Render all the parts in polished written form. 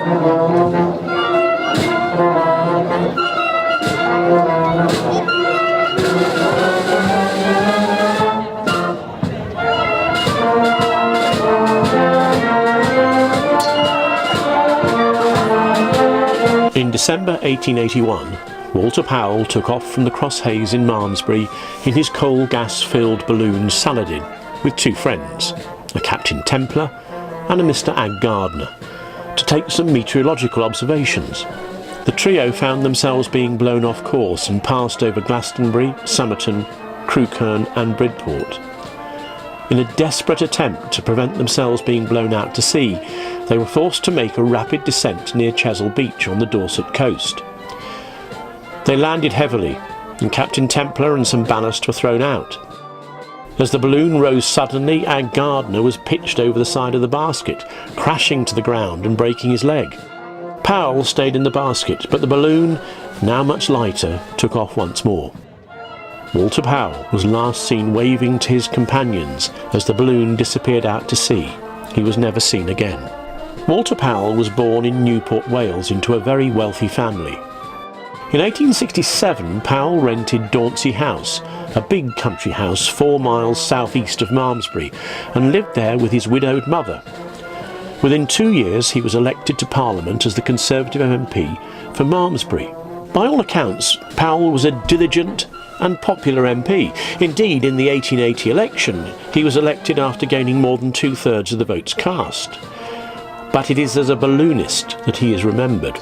In December 1881, Walter Powell took off from the Crosshays in Malmesbury in his coal gas-filled balloon Saladin with two friends, a Captain Templar and a Mr. Ag Gardner, to take some meteorological observations. The trio found themselves being blown off course and passed over Glastonbury, Somerton, Crewkerne and Bridport. In a desperate attempt to prevent themselves being blown out to sea, they were forced to make a rapid descent near Chesil Beach on the Dorset coast. They landed heavily, and Captain Templar and some ballast were thrown out. As the balloon rose suddenly, Ag Gardner was pitched over the side of the basket, crashing to the ground and breaking his leg. Powell stayed in the basket, but the balloon, now much lighter, took off once more. Walter Powell was last seen waving to his companions as the balloon disappeared out to sea. He was never seen again. Walter Powell was born in Newport, Wales, into a very wealthy family. In 1867, Powell rented Dauncey House, a big country house 4 miles southeast of Malmesbury, and lived there with his widowed mother. Within 2 years, he was elected to Parliament as the Conservative MP for Malmesbury. By all accounts, Powell was a diligent and popular MP. Indeed, in the 1880 election, he was elected after gaining more than 2/3 of the votes cast. But it is as a balloonist that he is remembered.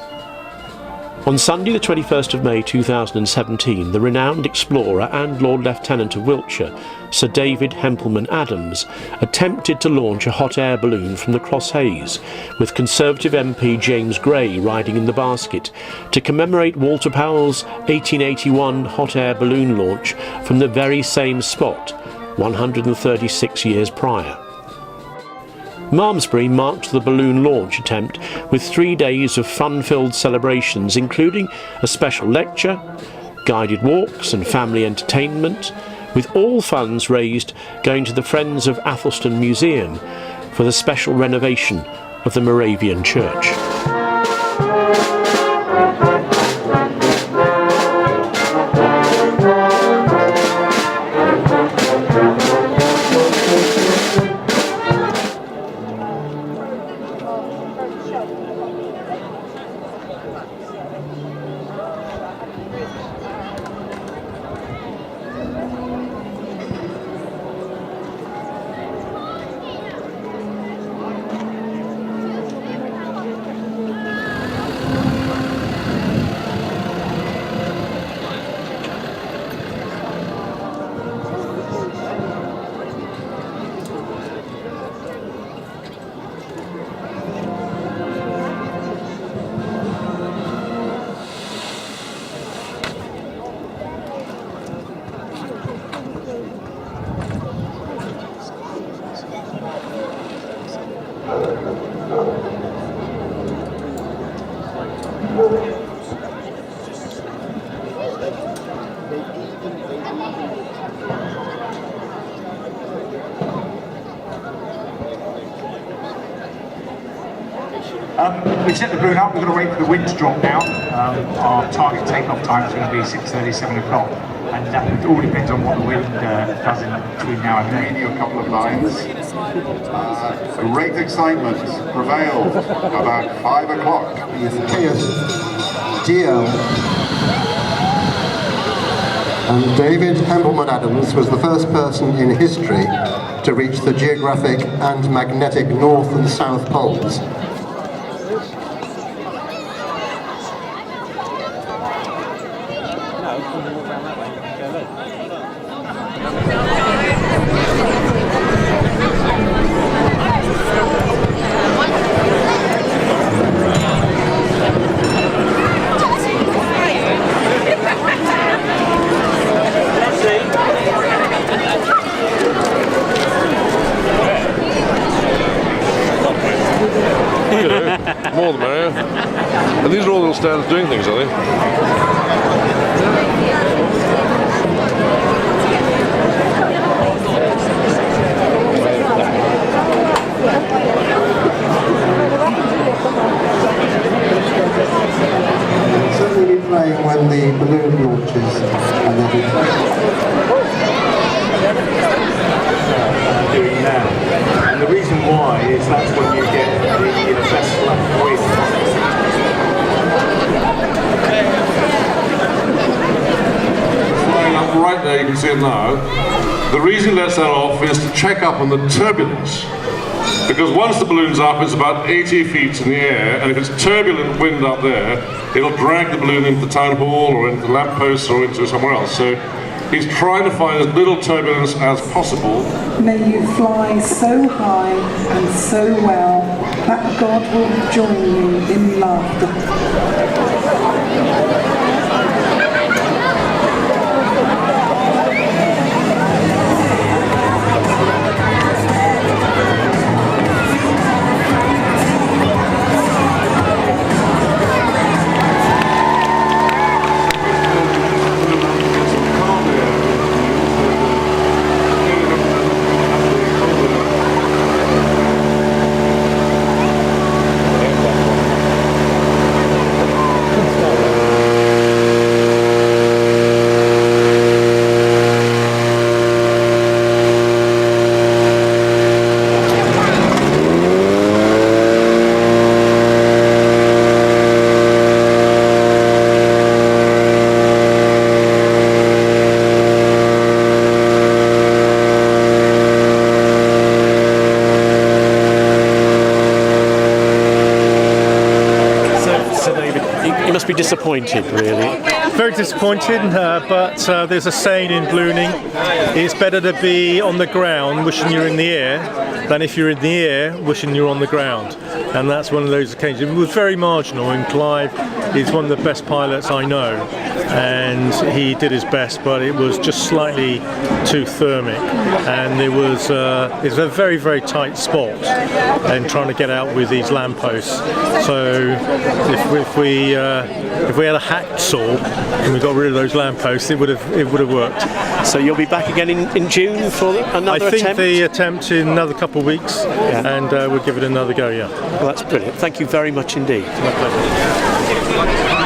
On Sunday the 21st of May 2017, the renowned explorer and Lord Lieutenant of Wiltshire, Sir David Hempleman-Adams, attempted to launch a hot air balloon from the Crosshays, with Conservative MP James Gray riding in the basket, to commemorate Walter Powell's 1881 hot air balloon launch from the very same spot 136 years prior. Malmesbury marked the balloon launch attempt with 3 days of fun-filled celebrations, including a special lecture, guided walks and family entertainment, with all funds raised going to the Friends of Athelstan Museum for the special renovation of the Moravian Church. We set the balloon up, we're going to wait for the wind to drop now. Our target takeoff time is going to be 6:30, 7 o'clock. And it all depends on what the wind does in between now and then. A couple of lines. Great excitement prevailed about 5 o'clock. GL. And David Hempleman-Adams was the first person in history to reach the geographic and magnetic North and South poles. More the merrier. And these are all little stands doing things, are they? can see it now. The reason it lets that off is to check up on the turbulence. Because once the balloon's up, it's about 80 feet in the air, and if it's turbulent wind up there, it'll drag the balloon into the town hall or into the lampposts or into somewhere else. So he's trying to find as little turbulence as possible. May you fly so high and so well that God will join you in laughter. Be disappointed, really. Very disappointed, but there's a saying in ballooning: it's better to be on the ground wishing you're in the air than if you're in the air wishing you're on the ground. And that's one of those occasions. It was very marginal, and Clive is one of the best pilots I know, and he did his best, but it was just slightly too thermic, and it was a very, very tight spot and trying to get out with these lampposts. So if we had a hacksaw and we got rid of those lampposts, it would have worked. So you'll be back again in June for another attempt? I think the attempt in another couple of weeks, and we'll give it another go, yeah. Well, that's brilliant. Thank you very much indeed. My pleasure.